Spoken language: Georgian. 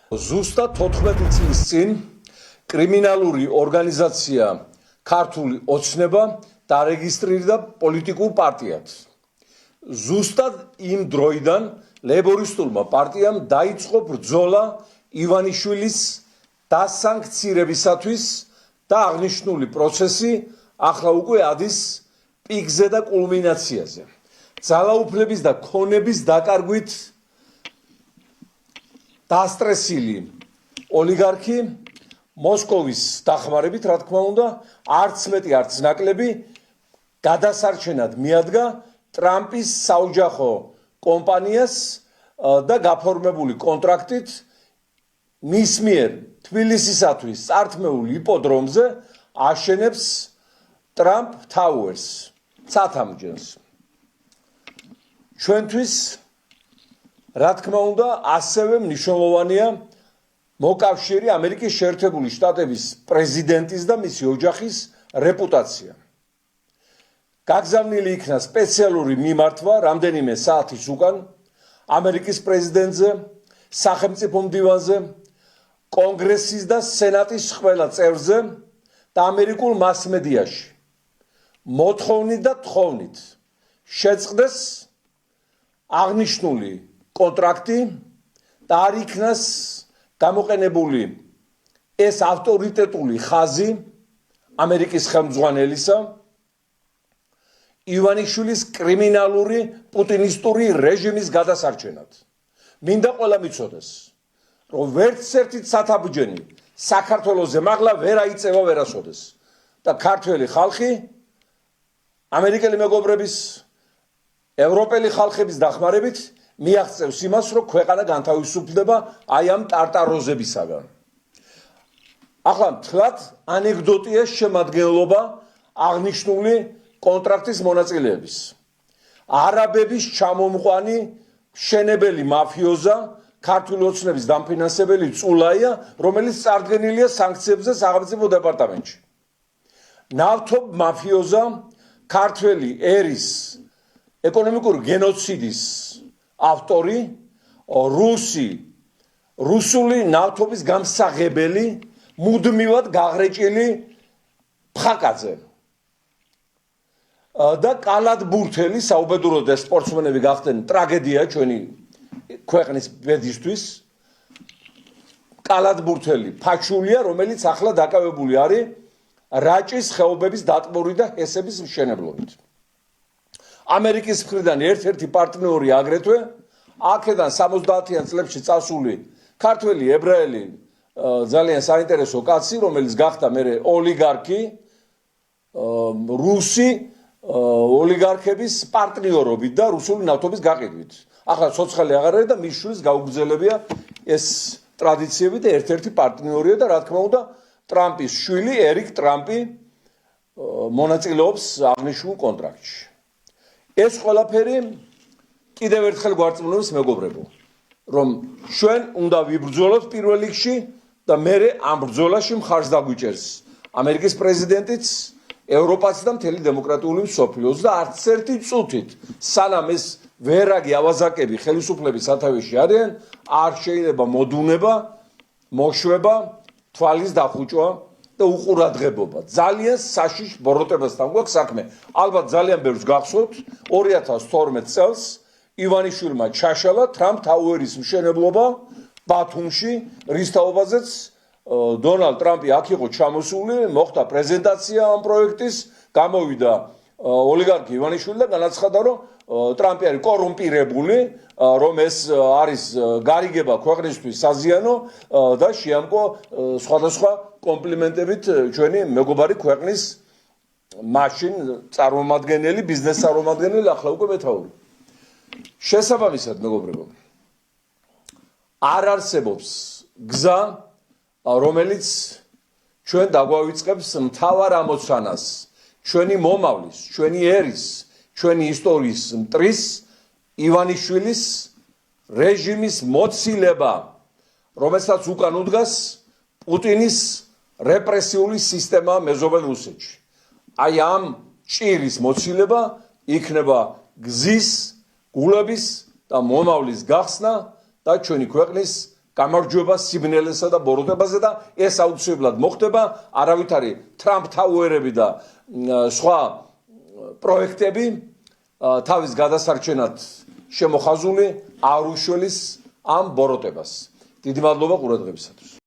ზუსტად 14 წლის წინ კრიმინალური ორგანიზაცია ქართული ოცნება დარეგისტრირდა პოლიტიკურ პარტიად. ზუსტად იმ დროიდან ლეიბორისტულმა პარტიამ დაიწყო ბრძოლა ივანიშვილის დასანქცირებისათვის და აღნიშნული პროცესი ახლა უკვე ადის პიკზე და კულმინაციაზე. ძალაუფლების და ქონების დაკარგვით დასტრესილი ოლიგარქი მოსკოვის დახმარებით, რა თქმა უნდა, არც მეტი, არც ნაკლები გადასარჩენად მიადგა ტრამპის საოჯახო კომპანიას და გაფორმებული კონტრაქტით მის მიერ თბილისისათვის წართმეულ იპოდრომზე აშენებს ტრამპ თაუერს, ცათამბჯენს. ჩვენთვის, რა თქმა უნდა, ასევე მნიშვნელოვანია მოკავშირე ამერიკის შეერთებული შტატების პრეზიდენტის და მისი ოჯახის რეპუტაცია. გაგზავნილი იქნა სპეციალური მიმართვა რამდენიმე საათის უკან ამერიკის პრეზიდენტზე, სახელმწიფო მდივანზე, კონგრესის და სენატის ყველა წევრზე და ამერიკულ მასმედიაში მოთხოვნით და თხოვნით შეწყდეს აღნიშნული კონტრაქტი და არ იქნას გამოყენებული ეს ავტორიტეტული ხაზი ამერიკის ხელმძღვანელისა ივანიშვილის კრიმინალური პუტინისტური რეჟიმის გადასარჩენად. მინდა ყველა მიცოდეს, რომ ვერც ერთი ცათამბჯენი საქართველოზე მაღლა ვერ აიწევა ვერასოდეს და ქართველი ხალხი ამერიკელი მეგობრების, ევროპელი ხალხების დახმარებით მიაღწევს იმას, რომ ქვეყანა განთავისუფლდება აი ამ ტარტაროზებისაგან. ახლა მთლად ანეკდოტია შემადგენლობა აღნიშნული კონტრაქტის მონაწილეების. არაბების ჩამომყვანი მშენებელი მაფიოზა, ქართული ოცნების დამფინანსებელი წულაია, რომელიც წარდგენილია სანქციებზე სახელმწიფო დეპარტამენტში. ნავთობ მაფიოზა, ქართველი ერის ეკონომიკური გენოციდის ავტორი, რუსული ნავთობის გამსაღებელი, მუდმივად გაღრეჭილი ფხაკაძე და კალათბურთელი, საუბედუროდ ეს სპორტსმენები გახდნენ ტრაგედია ჩვენი ქვეყნის ბედისთვის. კალათბურთელი ფაჩულია, რომელიც ახლა დაკავებული არის რაჭის ხეობების დატბორი და ჰესების მშენებლობით. ამერიკის მხრიდან ერთ-ერთი პარტნიორი აგრეთვე აქედან 70-იან წლებში წასული ქართველი ებრაელი ძალიან საინტერესო კაცი, რომელიც გახდა მერე ოლიგარქი, რუსი ოლიგარქების პარტნიორობით და რუსული ნავთობის გაყიდვით. ახლა ცოცხალი აღარ არის და მის შვილს გაუგრძელებია ეს ტრადიციები და ერთ-ერთი პარტნიორია და რა თქმა უნდა ტრამპის შვილი ერიკ ტრამპი მონაწილეობს აღნიშნულ კონტრაქტში. ეს ყველაფერი კიდევ ერთხელ გვარწმუნებს მეგობრებო, რომ ჩვენ უნდა ვიბრძოლოთ პირველ რიგში და მერე ამ ბრძოლაში მხარს დაგვიჭერს ამერიკის პრეზიდენტიც, ევროპაც და მთელი დემოკრატიული მსოფლიოს და არც ერთი წუთით სანამ ეს ვერაგი ავაზაკები ხელისუფლების სათავეში არიან, არ შეიძლება მოდუნება, მოშვება, თვალის დახუჭვა და უყურადღებობა. ძალიან საშიშ ბოროტებასთან გვაქვს საქმე. ალბათ ძალიან ბევრს გახსოვთ 2012 წელს ივანიშვილმა ჩაშალა ტრამპ თაუერის მშენებლობა ბათუმში, რის თაობაზეც დონალდ ტრამპი აქ იყო ჩამოსული, მოხდა პრეზენტაცია ამ პროექტის, გამოვიდა ოლიგარქი ივანიშვილი და განაცხადა, რომ ტრამპი არის კორუმპირებული, რომ ეს არის გარიგება ქვეყნისთვის საზიანო და შეამკო სხვადასხვა კომპლიმენტებით ჩვენი მეგობარი ქვეყნის მაშინ წარმომადგენელი, ბიზნეს წარმომადგენელი, ახლა უკვე მეთაური. შესაბამისად, მეგობრებო, არ არსებობს გზა, რომელიც ჩვენ დაგვავიწყებს მთავარ ამოცანას, ჩვენი მომავლის, ჩვენი ერის, ჩვენი ისტორიის მტრის ივანიშვილის რეჟიმის მოცილება, რომელსაც უკან უდგას პუტინის რეპრესიული სისტემა მეზობელ რუსეთში. აი ამ ჭირის მოცილება იქნება გზის, გულების და მომავლის გახსნა და ჩვენი ქვეყნის გამარჯვება სიბნელესა და ბოროტებაზე და ეს აუცილებლად მოხდება, არავითარი ტრამპ თაუერები და სხვა პროექტები თავის გადასარჩენად შემოხაზული არ უშველის ამ ბოროტებას. დიდი მადლობა ყურადღებისათვის.